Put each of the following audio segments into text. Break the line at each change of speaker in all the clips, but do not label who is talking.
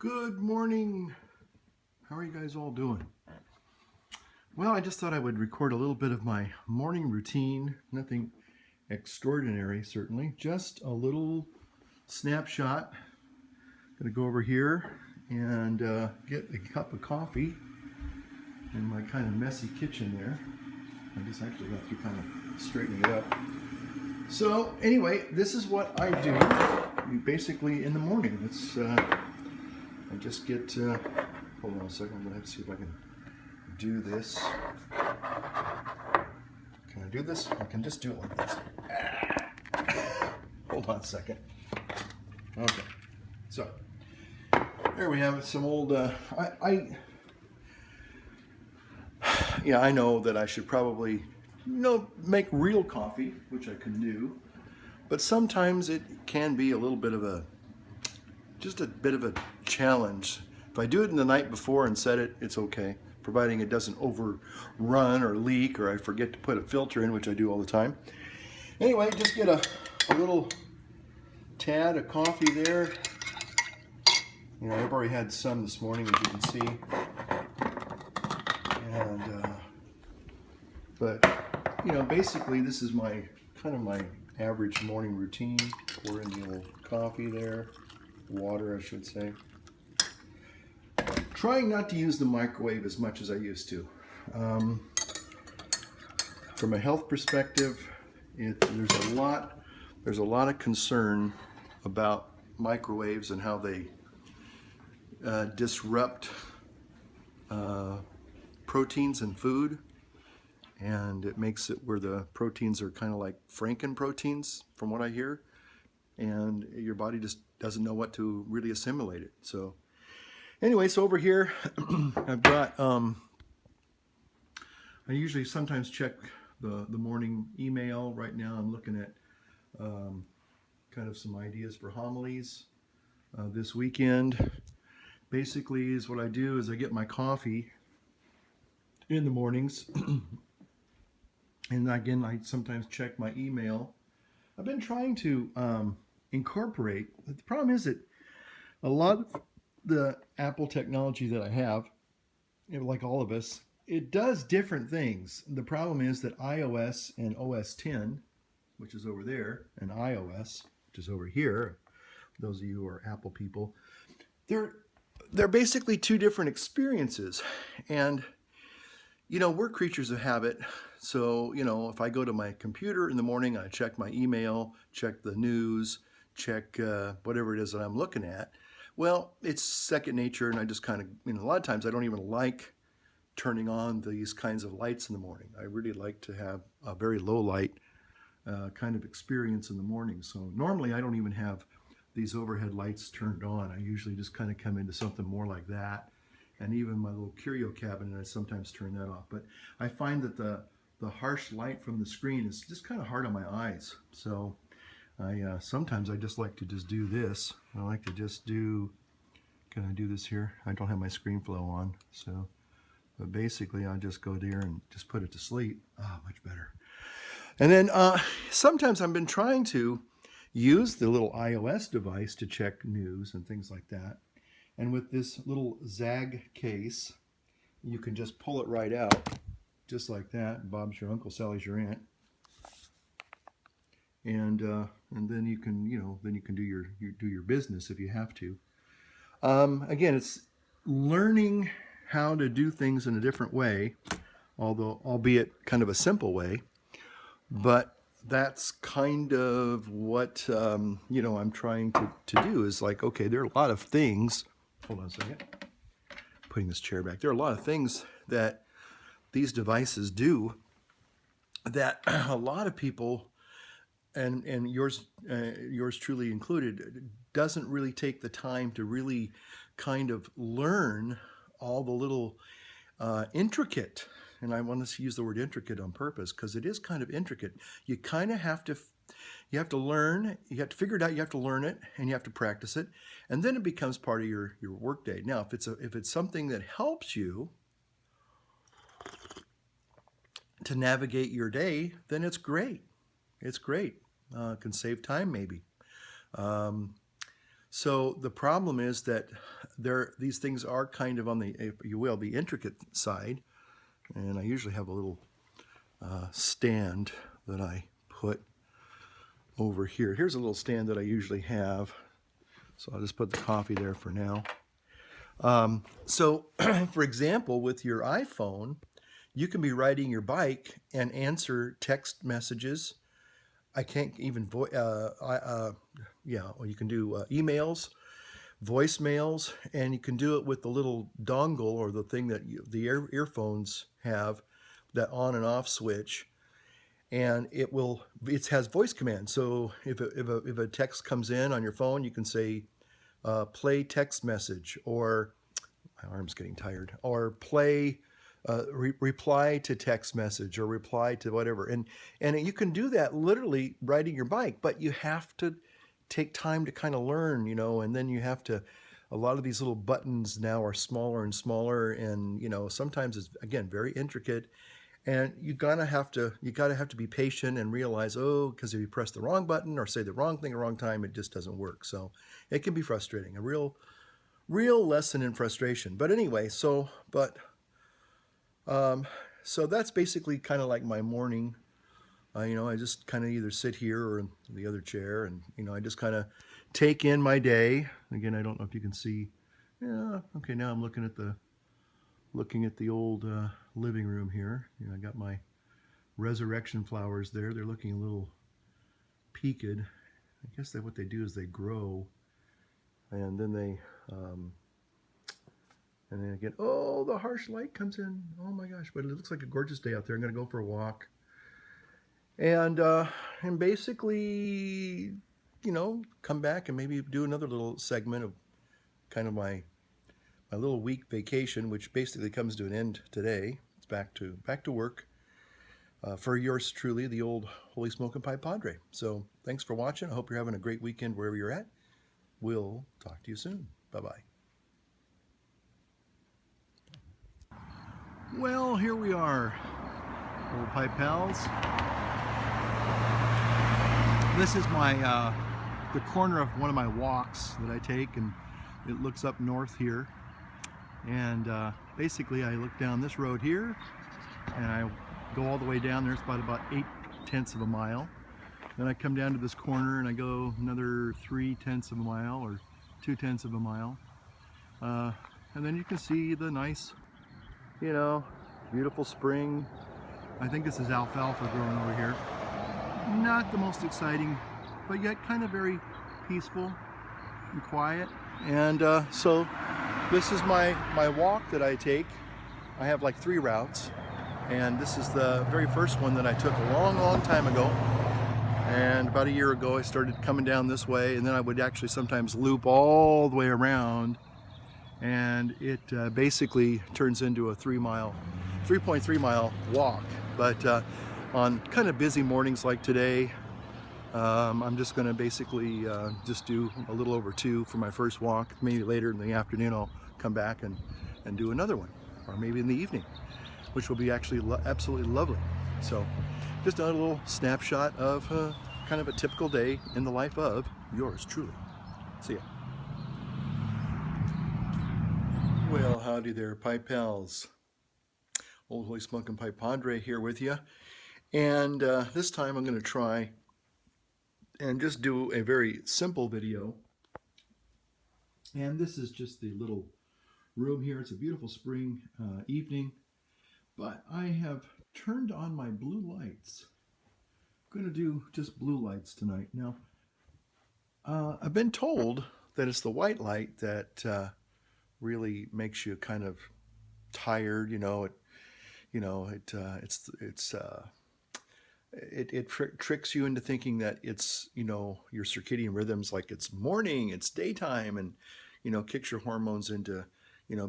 Good morning. How are you guys all doing? Well, I just thought I would record a little bit of my morning routine. Nothing extraordinary, certainly. Just a little snapshot. Gonna go over here and get a cup of coffee in my kind of messy kitchen there. I just actually got through kind of straightening it up. So anyway, this is what I do basically in the morning. I just get, hold on a second, I'm gonna have to see if I can do this. Can I do this? I can just do it like this. Hold on a second. Okay, so there we have it. Some old, yeah, I know that I should probably, make real coffee, which I can do, but sometimes it can be a little bit of just a bit of a challenge. If I do it in the night before and set it, it's okay, providing it doesn't overrun or leak or I forget to put a filter in, which I do all the time. Anyway, just get a little tad of coffee there. I've already had some this morning, as you can see. And, but, basically this is my average morning routine. Pour in the old coffee there, water I should say. Trying not to use the microwave as much as I used to. From a health perspective, there's a lot of concern about microwaves and how they disrupt proteins in food, and it makes it where the proteins are kind of like Franken proteins, from what I hear, and your body just doesn't know what to really assimilate it. So anyway, so over here I've got, I usually sometimes check the morning email. Right now I'm looking at kind of some ideas for homilies this weekend. Basically is what I do is I get my coffee in the mornings and again I sometimes check my email. I've been trying to incorporate, the problem is that a lot of the Apple technology that I have, like all of us, it does different things. The problem is that iOS and OS 10, which is over there, and iOS, which is over here, those of you who are Apple people, they're basically two different experiences. And we're creatures of habit. So, if I go to my computer in the morning, I check my email, check the news, check whatever it is that I'm looking at. Well, it's second nature, and I just kind of, a lot of times I don't even like turning on these kinds of lights in the morning. I really like to have a very low light kind of experience in the morning. So normally I don't even have these overhead lights turned on. I usually just kind of come into something more like that. And even my little curio cabinet, I sometimes turn that off. But I find that the harsh light from the screen is just kind of hard on my eyes. So sometimes I just like to just do this. I like to just do, can I do this here? I don't have my screen flow on. So, but basically I'll just go there and just put it to sleep. Ah, much better. And then sometimes I've been trying to use the little iOS device to check news and things like that. And with this little Zag case, you can just pull it right out, just like that. Bob's your uncle, Sally's your aunt. And then you can, then you can do your business if you have to. Again, it's learning how to do things in a different way, although albeit kind of a simple way. But that's kind of what I'm trying to do is like, okay, there are a lot of things. Hold on a second. Putting this chair back. There are a lot of things that these devices do that a lot of people, and yours truly included, doesn't really take the time to really kind of learn all the little intricate, and I want to use the word intricate on purpose because it is kind of intricate. You kind of have to learn, you have to figure it out, you have to learn it, and you have to practice it, and then it becomes part of your work day. Now, if it's something that helps you to navigate your day, then it's great. It's great. Can save time maybe. So the problem is that these things are kind of on the, if you will, the intricate side. And I usually have a little stand that I put over here. Here's a little stand that I usually have. So I'll just put the coffee there for now. So for example, with your iPhone, you can be riding your bike and answer text messages. I can't even well, you can do emails, voicemails, and you can do it with the little dongle or the thing that the earphones have, that on and off switch, and it has voice commands. So if a text comes in on your phone, you can say play text message, or my arm's getting tired, or play reply to text message, or reply to whatever, and you can do that literally riding your bike, but you have to take time to kind of learn, and then you have to, a lot of these little buttons now are smaller and smaller, and sometimes it's, again, very intricate, and you gotta have to be patient and realize, oh, because if you press the wrong button or say the wrong thing at the wrong time, it just doesn't work. So it can be frustrating, a real lesson in frustration. But anyway, so that's basically kind of like my morning. I just kind of either sit here or in the other chair, and I just kind of take in my day. Again, I don't know if you can see. Yeah, okay. Now I'm looking at the old living room here. I got my resurrection flowers there. They're looking a little peaked. I guess that what they do is they grow, and then and then again, oh, the harsh light comes in. Oh my gosh! But it looks like a gorgeous day out there. I'm going to go for a walk, and basically, come back and maybe do another little segment of kind of my little week vacation, which basically comes to an end today. It's back to work for yours truly, the old Holy Smokin' Pipe Padre. So thanks for watching. I hope you're having a great weekend wherever you're at. We'll talk to you soon. Bye-bye. Well, here we are, old pipe pals. This is my the corner of one of my walks that I take, and it looks up north here. And basically, I look down this road here, and I go all the way down there. It's about 8/10 of a mile. Then I come down to this corner, and I go another 3/10 of a mile, or 2/10 of a mile. And then you can see the nice, beautiful spring. I think this is alfalfa growing over here. Not the most exciting, but yet kind of very peaceful and quiet. And so this is my walk that I take. I have like 3 routes, and this is the very first one that I took a long time ago. And about a year ago I started coming down this way, and then I would actually sometimes loop all the way around, and it basically turns into a 3.3 mile walk. But on kind of busy mornings like today, I'm just going to basically just do a little over 2 for my first walk. Maybe later in the afternoon I'll come back and do another one, or maybe in the evening, which will be actually absolutely lovely. So just a little snapshot of kind of a typical day in the life of yours truly. See ya. Well, howdy there, pipe pals. Old Holy Smokin' Pipe Padre here with you. And this time I'm going to try and just do a very simple video. And this is just the little room here. It's a beautiful spring evening, but I have turned on my blue lights. I'm going to do just blue lights tonight. Now, I've been told that it's the white light that really makes you kind of tired. It tricks you into thinking that it's, your circadian rhythms, like it's morning, it's daytime, and kicks your hormones into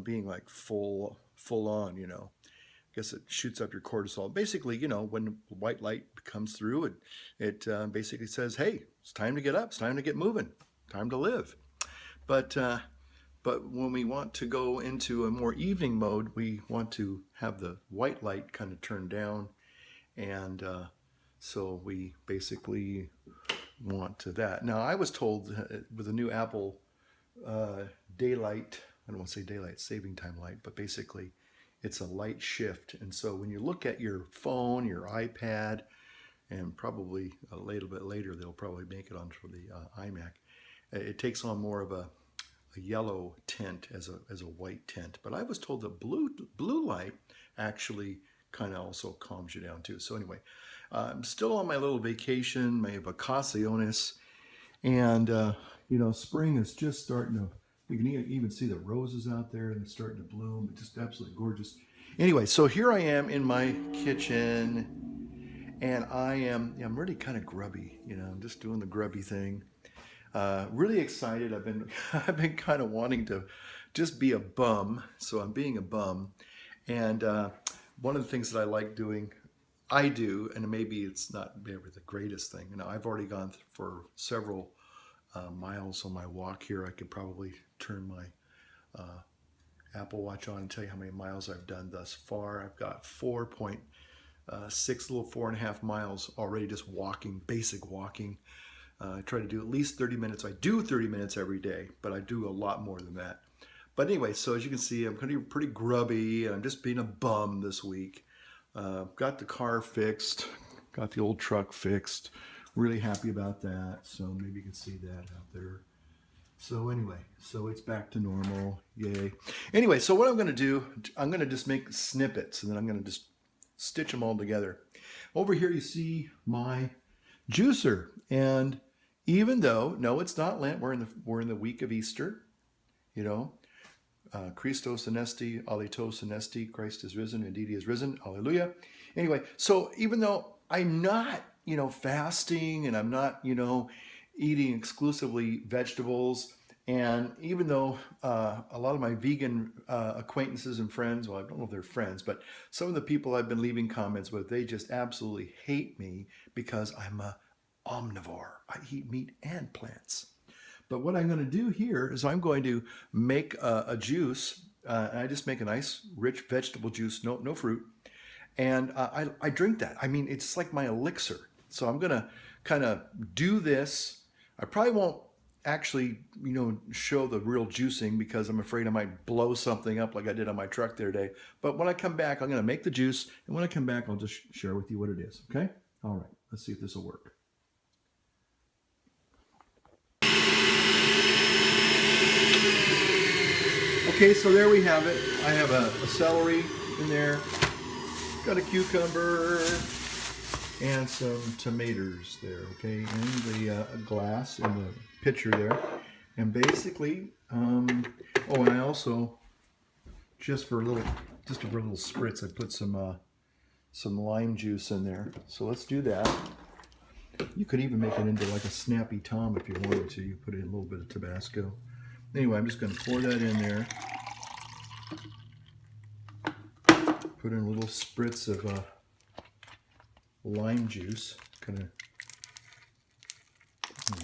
being like full on. I guess it shoots up your cortisol. Basically, when white light comes through, it basically says, hey, it's time to get up, it's time to get moving, time to live. But when we want to go into a more evening mode, we want to have the white light kind of turned down, and so we basically want to that. Now, I was told with the new Apple daylight, I don't want to say daylight saving time light, but basically it's a light shift. And so when you look at your phone, your iPad, and probably a little bit later they'll probably make it onto the iMac, it takes on more of a yellow tint as a white tint. But I was told that blue light actually kind of also calms you down too. So anyway, I'm still on my little vacation, my vacaciones, and spring is just starting to. You can even see the roses out there, and it's starting to bloom. It's just absolutely gorgeous. Anyway, so here I am in my kitchen, and I'm really kind of grubby. I'm just doing the grubby thing. Really excited. I've been kind of wanting to just be a bum, so I'm being a bum. And one of the things that I like doing, I do, and maybe it's not maybe the greatest thing. I've already gone for several miles on my walk here. I could probably turn my Apple Watch on and tell you how many miles I've done thus far. I've got 4.6, little 4.5 miles already just walking, basic walking. I try to do at least 30 minutes. I do 30 minutes every day, but I do a lot more than that. But anyway, so as you can see, I'm kind of pretty grubby. I'm just being a bum this week. Got the car fixed, got the old truck fixed. Really happy about that. So maybe you can see that out there. So anyway, so it's back to normal. Yay. Anyway, so what I'm going to do, I'm going to just make snippets, and then I'm going to just stitch them all together. Over here you see my juicer, and even though, no, it's not Lent, we're in the week of Easter, Christos anesti, alitos anesti, Christ is risen, indeed he is risen, hallelujah. Anyway, so even though I'm not, fasting, and I'm not, eating exclusively vegetables, and even though a lot of my vegan acquaintances and friends, well, I don't know if they're friends, but some of the people I've been leaving comments with, they just absolutely hate me because I'm a omnivore. I eat meat and plants. But what I'm going to do here is I'm going to make a juice. And I just make a nice, rich vegetable juice, no fruit. And I drink that. I mean, it's like my elixir. So I'm going to kind of do this. I probably won't actually, show the real juicing because I'm afraid I might blow something up like I did on my truck the other day. But when I come back, I'm going to make the juice. And when I come back, I'll just share with you what it is. Okay? All right. Let's see if this will work. Okay, so there we have it. I have a celery in there, got a cucumber, and some tomatoes there, okay, and the glass in the pitcher there. And basically, and I also, just for a little spritz, I put some lime juice in there. So let's do that. You could even make it into like a Snappy Tom if you wanted to. You put in a little bit of Tabasco. Anyway, I'm just going to pour that in there. Put in a little spritz of lime juice. There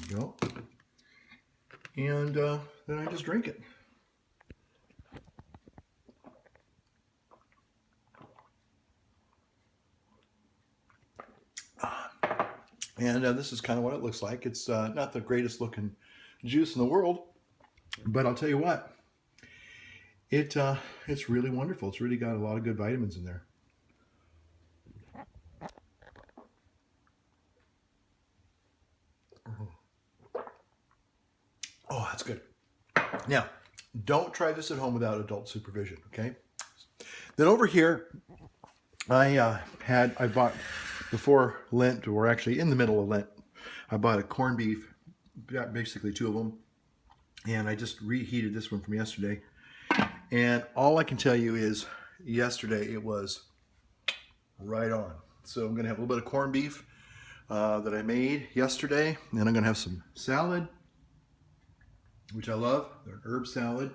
you go. And then I just drink it. And this is kind of what it looks like. It's not the greatest looking juice in the world, but I'll tell you what, it's really wonderful. It's really got a lot of good vitamins in there. Oh, that's good. Now, don't try this at home without adult supervision, okay? Then over here, I bought, before Lent, or actually in the middle of Lent, I bought a corned beef, basically 2 of them, and I just reheated this one from yesterday. And all I can tell you is yesterday it was right on. So I'm going to have a little bit of corned beef that I made yesterday, and I'm going to have some salad, which I love, an herb salad.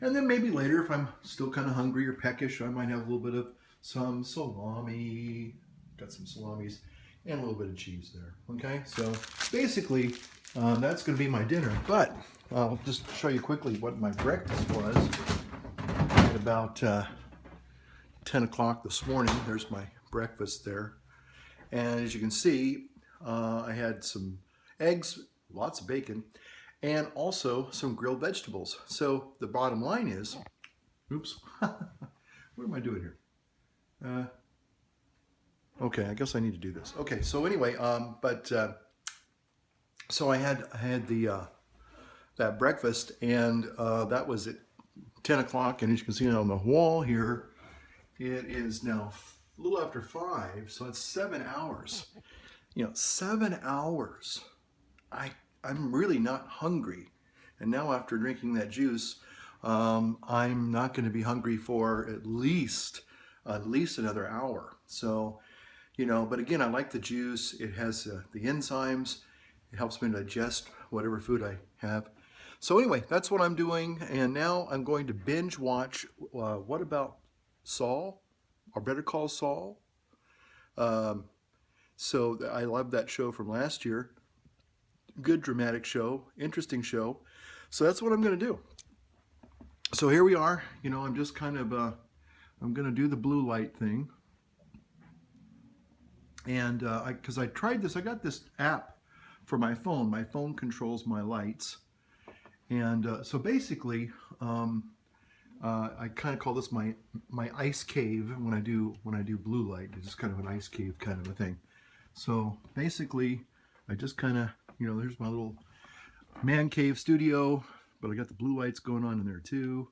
And then maybe later, if I'm still kind of hungry or peckish, I might have a little bit of some salami. Got some salamis and a little bit of cheese there. Okay, so basically that's going to be my dinner. But I'll just show you quickly what my breakfast was at about 10 o'clock this morning. There's my breakfast there. And as you can see, I had some eggs, lots of bacon, and also some grilled vegetables. So the bottom line is, oops, what am I doing here? Okay, I guess I need to do this. Okay, so anyway, so I had the that breakfast, and that was at 10 o'clock, and as you can see on the wall here, it is now a little after 5, so it's 7 hours. 7 hours. I'm really not hungry, and now after drinking that juice, I'm not going to be hungry for at least another hour. So, but again, I like the juice. It has the enzymes. It helps me digest whatever food I have. So anyway, that's what I'm doing, and now I'm going to binge watch What About Saul, or Better Call Saul. So I love that show from last year. Good dramatic show, interesting show. So that's what I'm going to do. So here we are. I'm just kind of, I'm going to do the blue light thing. And because I tried this, I got this app for my phone. My phone controls my lights. And so basically, I kind of call this my ice cave when I do blue light. It's just kind of an ice cave kind of a thing. So basically, I just kind of, there's my little man cave studio, but I got the blue lights going on in there too.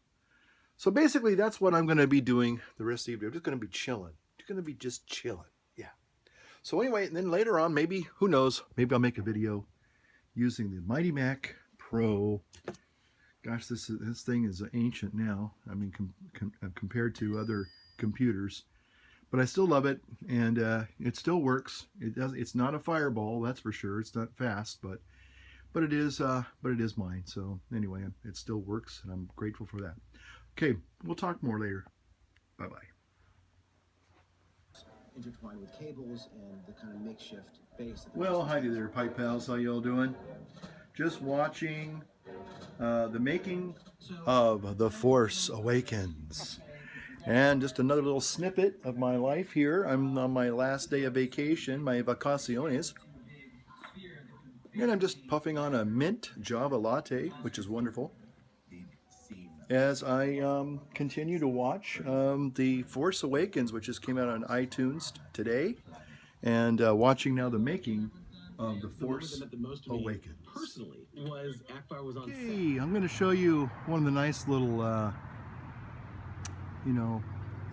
So basically, that's what I'm going to be doing the rest of the evening. I'm just going to be chilling. Just going to be just chilling. Yeah. So anyway, and then later on, maybe, who knows, maybe I'll make a video using the Mighty Mac Pro. Gosh, this thing is ancient now. I mean, compared to other computers, but I still love it, and it still works. It's not a fireball, that's for sure. It's not fast, but it is mine. So anyway, it still works, and I'm grateful for that. Okay, we'll talk more later. Bye bye.
Intertwined with cables and the kind of makeshift base.
Well, hi there, pipe pals. How y'all doing? Just watching the making of The Force Awakens. And just another little snippet of my life here. I'm on my last day of vacation, my vacaciones. And I'm just puffing on a mint Java latte, which is wonderful, as I continue to watch The Force Awakens, which just came out on iTunes today, and watching now the making of The Force Awakens.
Personally, was Akbar was on set.
Okay, I'm going to show you one of the nice little,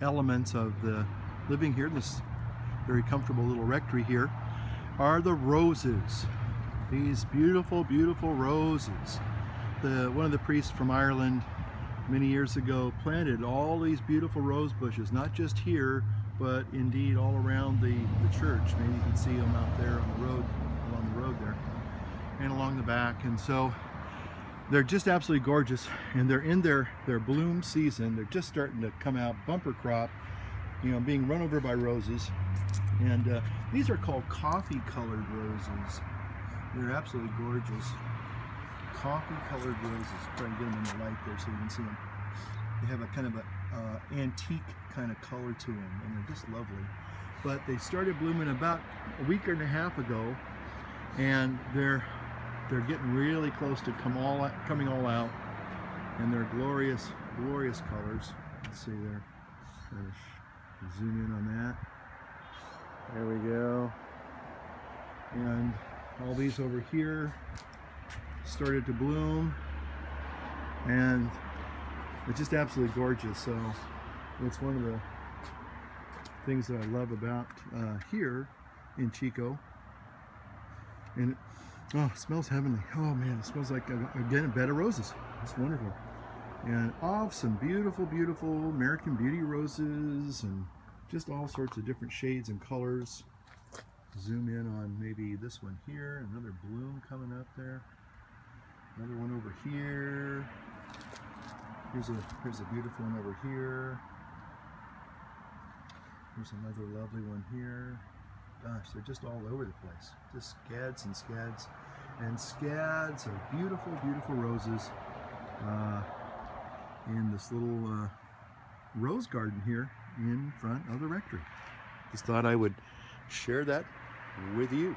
elements of the living here. This very comfortable little rectory here are the roses. These beautiful, beautiful roses. One of the priests from Ireland many years ago planted all these beautiful rose bushes, not just here, but indeed all around the church. Maybe you can see them out there on the road, along the road there, and along the back. And so they're just absolutely gorgeous, and they're in their bloom season. They're just starting to come out, bumper crop, being run over by roses. And these are called coffee colored roses. They're absolutely gorgeous. Coffee colored roses. Try and get them in the light there so you can see them. They have a kind of a antique kind of color to them, and they're just lovely. But they started blooming about a week and a half ago, and they're getting really close to coming all out, and they're glorious, glorious colors. Let's see there. Zoom in on that. There we go. And all these over here started to bloom, and it's just absolutely gorgeous. So it's one of the things that I love about here in Chico. And it smells heavenly. Oh man, it smells like, again, a bed of roses. It's wonderful. And some beautiful, beautiful American Beauty roses, and just all sorts of different shades and colors. Zoom in on maybe this one here, another bloom coming up there. Another one over here. Here's a beautiful one over here. Here's another lovely one here. Gosh, they're just all over the place. Just scads and scads and scads of beautiful, beautiful roses in this little rose garden here in front of the rectory. Just thought I would share that with you.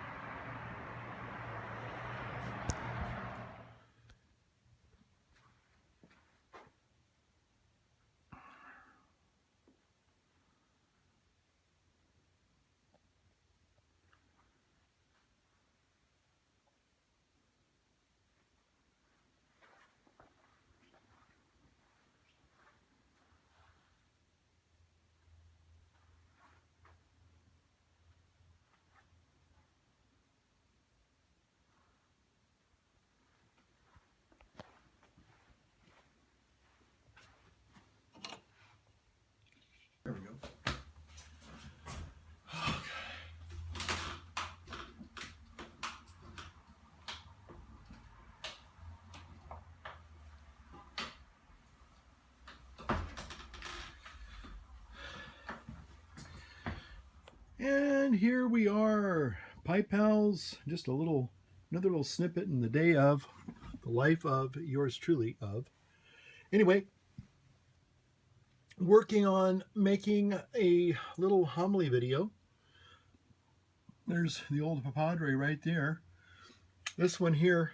And here we are, Pipe Pals. Just another little snippet in the day of the life of yours truly. Anyway, working on making a little homily video. There's the old Padre right there. This one here,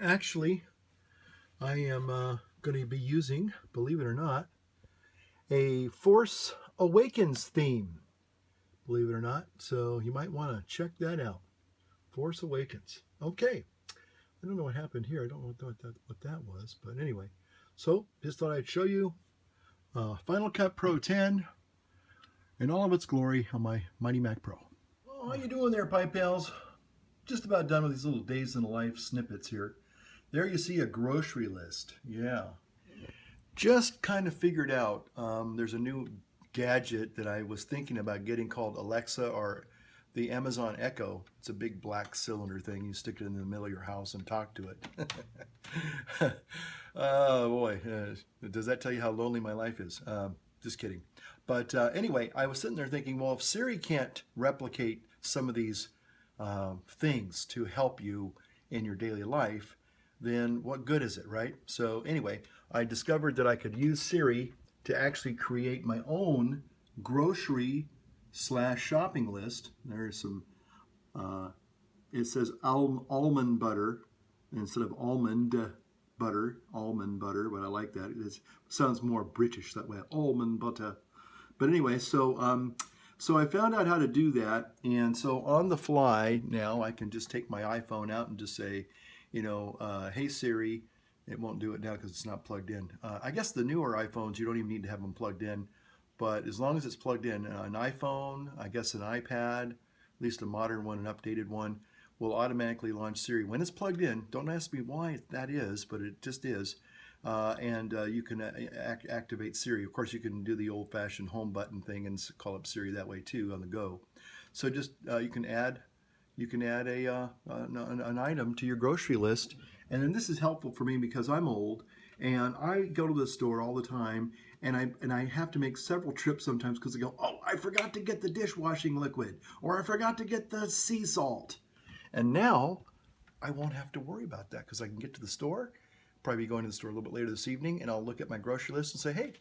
actually, I am going to be using, believe it or not, a Force Awakens theme, believe it or not. So you might want to check that out. Force Awakens. Okay. I don't know what happened here. I don't know what that was, but anyway. So just thought I'd show you Final Cut Pro 10 in all of its glory on my Mighty Mac Pro. Well, how you doing there, Pipe Pals? Just about done with these little days in the life snippets here. There you see a grocery list. Yeah. Just kind of figured out there's a new gadget that I was thinking about getting called Alexa, or the Amazon Echo. It's a big black cylinder thing. You stick it in the middle of your house and talk to it. Oh boy, does that tell you how lonely my life is? Just kidding. But anyway, I was sitting there thinking, well, if Siri can't replicate some of these things to help you in your daily life, then what good is it, right? So anyway, I discovered that I could use Siri to actually create my own grocery / shopping list. There's some, it says almond butter instead of almond butter, but I like that. It sounds more British that way, almond butter. But anyway, so so I found out how to do that, and so on the fly now I can just take my iPhone out and just say, you know, hey Siri. It won't do it now because it's not plugged in. I guess the newer iPhones, you don't even need to have them plugged in. But as long as it's plugged in, an iPhone, I guess an iPad, at least a modern one, an updated one, will automatically launch Siri. When it's plugged in, don't ask me why that is, but it just is. And you can activate Siri. Of course, you can do the old-fashioned home button thing and call up Siri that way too on the go. So just you can add an item to your grocery list. And then this is helpful for me because I'm old and I go to the store all the time, and I have to make several trips sometimes because I go, oh, I forgot to get the dishwashing liquid, or I forgot to get the sea salt. And now I won't have to worry about that because I can get to the store, probably be going to the store a little bit later this evening, and I'll look at my grocery list and say, hey,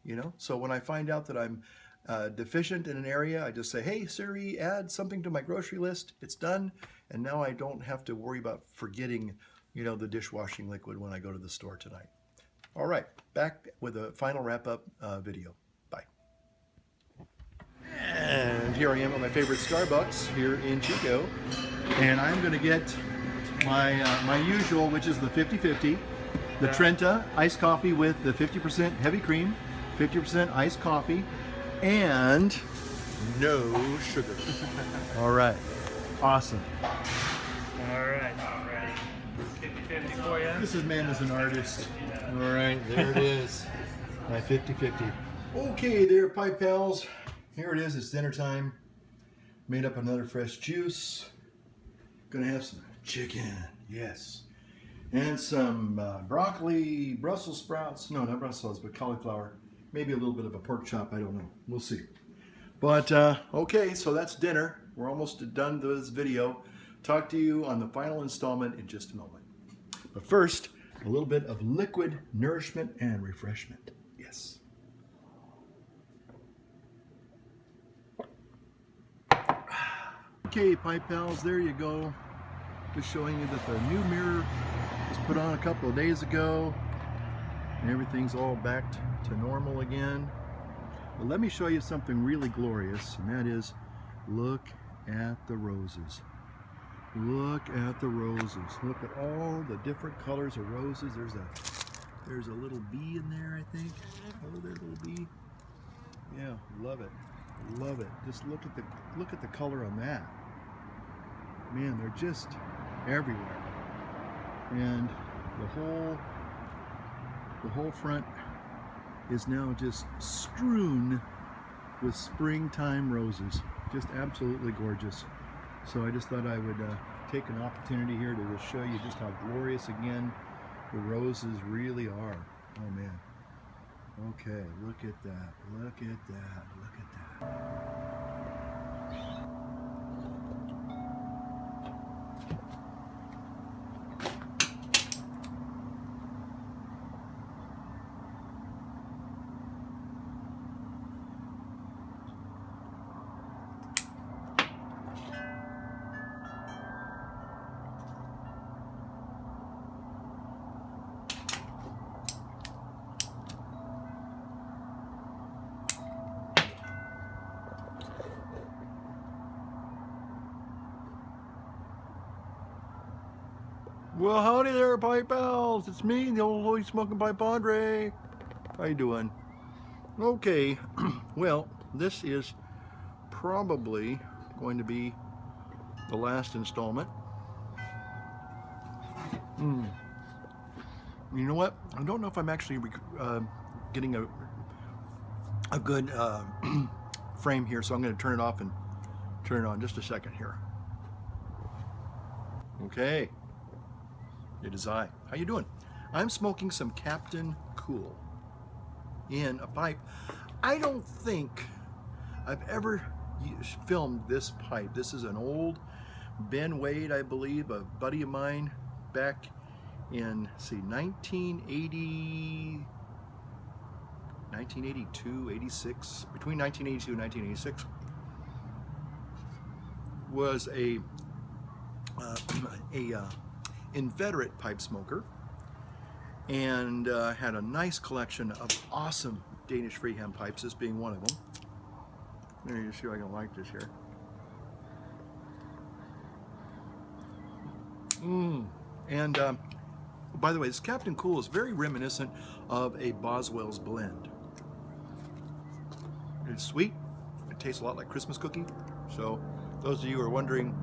you know, so when I find out that I'm deficient in an area, I just say, hey Siri, add something to my grocery list. It's done, and now I don't have to worry about forgetting, you know, the dishwashing liquid when I go to the store tonight. All right, back with a final wrap-up video. Bye. And here I am at my favorite Starbucks here in Chico, and I'm going to get my usual, which is the 50/50, the Trenta iced coffee with the 50% heavy cream, 50% iced coffee, and no sugar. All right, awesome.
All right, ready. 50-50 for you.
This is man as an artist. All right, there it is. My 50/50. Okay, there, Pipe Pals. Here it is. It's dinner time. Made up another fresh juice. Gonna have some chicken, yes, and some broccoli, Brussels sprouts. No, not Brussels sprouts, but cauliflower. Maybe a little bit of a pork chop. I don't know. We'll see. But okay, so that's dinner. We're almost done with this video. Talk to you on the final installment in just a moment. But first, a little bit of liquid nourishment and refreshment. Yes. Okay, Pipe Pals, there you go. Just showing you that the new mirror was put on a couple of days ago, and everything's all back to normal again. But let me show you something really glorious, and that is, look at the roses. Look at the roses. Look at all the different colors of roses. There's a little bee in there, I think. Oh, there's a little bee. Yeah, love it. Love it. Just look at the color on that. Man, they're just everywhere. And the whole front is now just strewn with springtime roses. Just absolutely gorgeous. So I just thought I would take an opportunity here to just show you just how glorious again the roses really are. Oh man. Okay, look at that. Look at that. Look at that. Well, howdy there, pipe pals. It's me, the old Louis Smoking Pipe Padre. How you doing? Okay, well, this is probably going to be the last installment. You know what? I don't know if I'm actually getting a good frame here, so I'm going to turn it off and turn it on just a second here. Okay. It is I. How you doing? I'm smoking some Captain Cool in a pipe. I don't think I've ever filmed this pipe. This is an old Ben Wade, I believe, a buddy of mine back in, let's see, 1982, 86, between 1982 and 1986, was a inveterate pipe smoker, and had a nice collection of awesome Danish freehand pipes, this being one of them. Let me just see if I can light this here. And by the way, this Captain Cool is very reminiscent of a Boswell's blend. It's sweet. It tastes a lot like Christmas cookie. So those of you who are wondering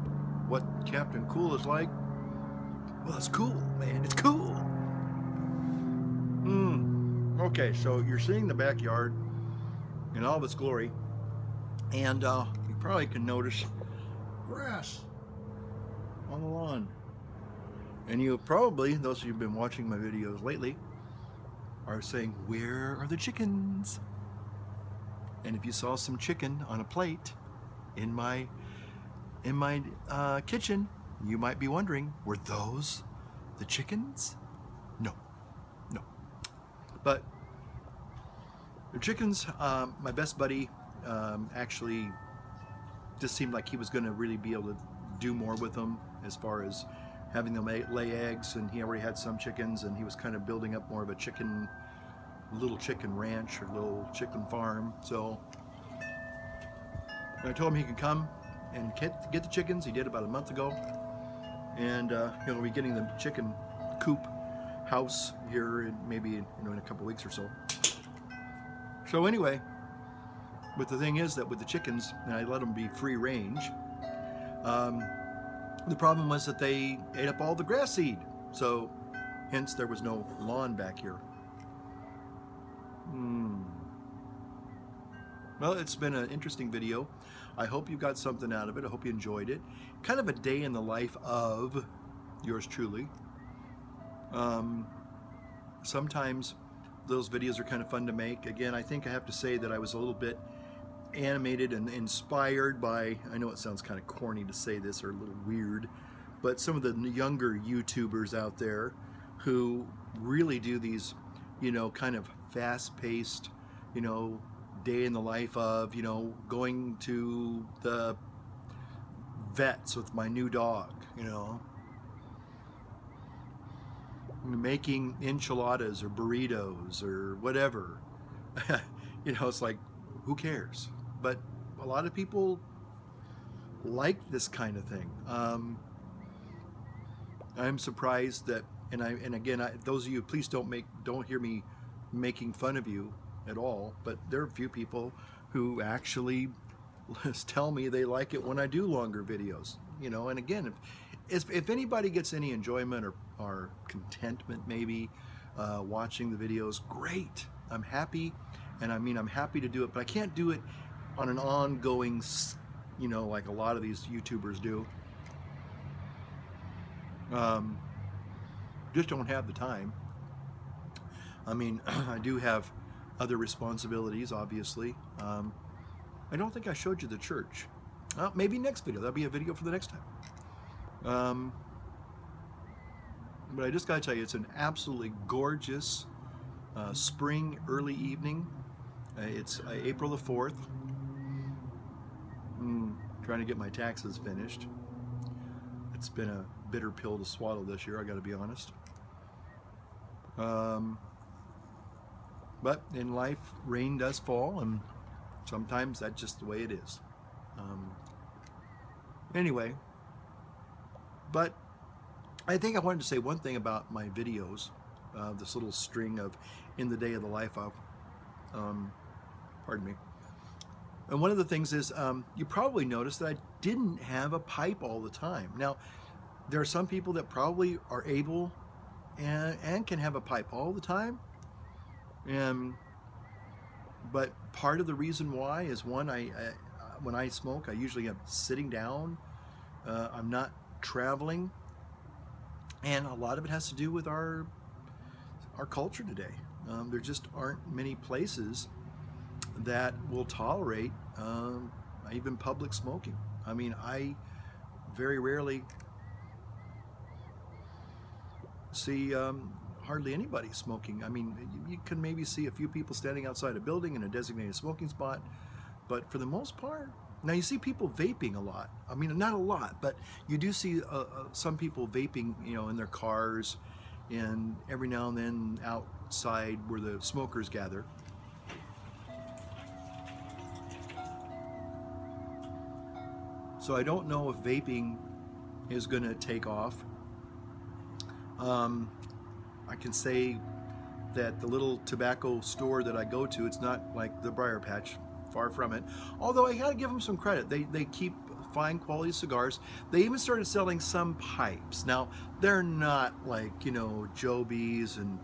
what Captain Cool is like, well, it's cool, man. It's cool. Okay, so you're seeing the backyard in all of its glory, and you probably can notice grass on the lawn. And you probably, those of you who've been watching my videos lately, are saying, where are the chickens? And if you saw some chicken on a plate in my kitchen, you might be wondering, were those the chickens? No. But the chickens, my best buddy actually just seemed like he was going to really be able to do more with them as far as having them lay eggs, and he already had some chickens, and he was kind of building up more of a little chicken ranch or little chicken farm. So I told him he could come and get the chickens. He did about a month ago, and he'll be getting the chicken coop house here in maybe in a couple weeks or so. So anyway, but the thing is that with the chickens, and I let them be free range, the problem was that they ate up all the grass seed, so hence there was no lawn back here. Well, it's been an interesting video. I hope you got something out of it. I hope you enjoyed it. Kind of a day in the life of yours truly. Sometimes those videos are kind of fun to make. Again, I think I have to say that I was a little bit animated and inspired by, I know it sounds kind of corny to say this or a little weird, but some of the younger YouTubers out there who really do these, kind of fast-paced, day in the life of, going to the vets with my new dog, making enchiladas or burritos or whatever. It's like, who cares? But a lot of people like this kind of thing. I'm surprised that, and again, those of you, please don't hear me making fun of you at all, but there are a few people who actually tell me they like it when I do longer videos, and again, if anybody gets any enjoyment or contentment maybe watching the videos, great. I'm happy, and I'm happy to do it, but I can't do it on an ongoing, like a lot of these YouTubers do. Just don't have the time. I do have other responsibilities, obviously, I don't think I showed you the church. Maybe next video. That'll be a video for the next time. But I just got to tell you, it's an absolutely gorgeous spring early evening. It's April the 4th. Trying to get my taxes finished. It's been a bitter pill to swallow this year, I got to be honest. But in life, rain does fall, and sometimes that's just the way it is. Anyway, but I think I wanted to say one thing about my videos, this little string of in the day of the life of, pardon me. And one of the things is, you probably noticed that I didn't have a pipe all the time. Now, there are some people that probably are able and can have a pipe all the time. But part of the reason why is, one, when I smoke, I usually am sitting down. I'm not traveling. And a lot of it has to do with our culture today. There just aren't many places that will tolerate even public smoking. I mean, I very rarely see hardly anybody smoking. I mean, you can maybe see a few people standing outside a building in a designated smoking spot, but for the most part, now you see people vaping a lot. I mean, not a lot, but you do see some people vaping, you know, in their cars, and every now and then outside where the smokers gather. So I don't know if vaping is going to take off. I can say that the little tobacco store that I go to, it's not like the Briar Patch, far from it. Although I gotta give them some credit. They keep fine quality cigars. They even started selling some pipes. Now, they're not like, you know, Joby's and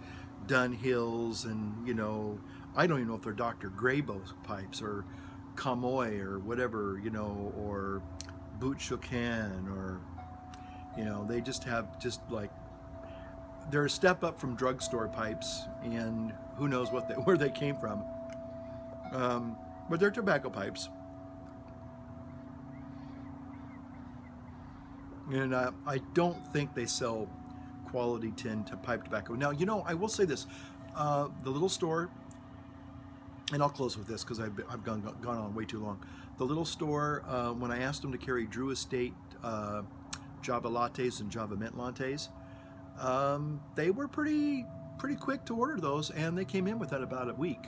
Dunhills and, you know, I don't even know if they're Dr. Grabo pipes or Kamoy or whatever, you know, or Boot Shokan, or, you know, they just have just like, they're a step up from drugstore pipes, and who knows what where they came from. But they're tobacco pipes. And I don't think they sell quality tin to pipe tobacco. Now, you know, I will say this. The little store, and I'll close with this because I've gone on way too long. The little store, when I asked them to carry Drew Estate Java lattes and Java mint lattes, they were pretty quick to order those, and they came in within about a week.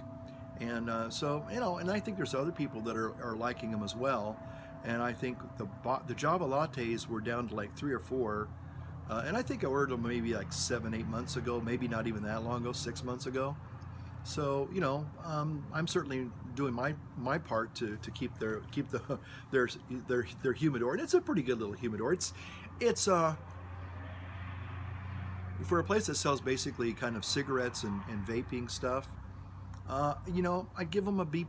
And so, you know, and I think there's other people that are liking them as well. And I think the Java lattes were down to like 3 or 4, and I think I ordered them maybe like 7-8 months ago, maybe not even that long ago, 6 months ago. So, you know, I'm certainly doing my part to keep their humidor, and it's a pretty good little humidor. It's for a place that sells basically kind of cigarettes and vaping stuff. You know, I give them a B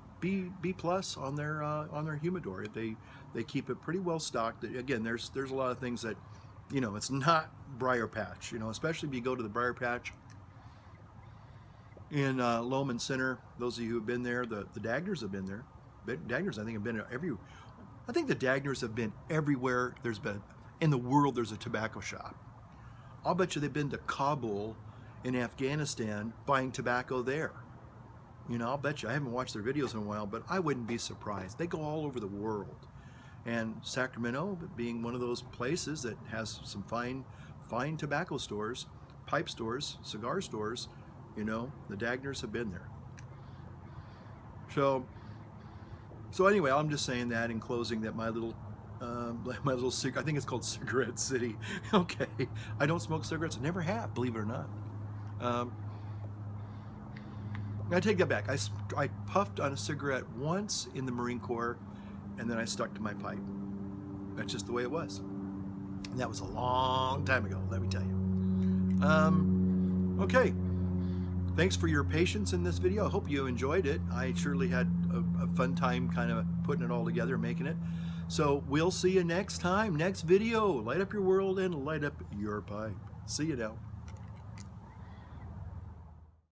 plus on their humidor. They keep it pretty well stocked. Again, there's a lot of things that, you know, it's not Briar Patch. You know, especially if you go to the Briar Patch in Lowman Center. Those of you who have been there, the Dagners have been there. Dagners, I think, have been I think the Dagners have been everywhere there's been in the world. There's a tobacco shop. I'll bet you they've been to Kabul in Afghanistan buying tobacco there. You know, I'll bet you. I haven't watched their videos in a while, but I wouldn't be surprised. They go all over the world. And Sacramento being one of those places that has some fine tobacco stores, pipe stores, cigar stores, you know, the Dagners have been there. So anyway, I'm just saying that in closing, that my little I think it's called Cigarette City. Okay, I don't smoke cigarettes. I never have, believe it or not. I take that back. I puffed on a cigarette once in the Marine Corps, and then I stuck to my pipe. That's just the way it was. And that was a long time ago, let me tell you. Okay. Thanks for your patience in this video. I hope you enjoyed it. I surely had a fun time kind of putting it all together, making it. So we'll see you next time, next video. Light up your world and light up your pipe. See you now.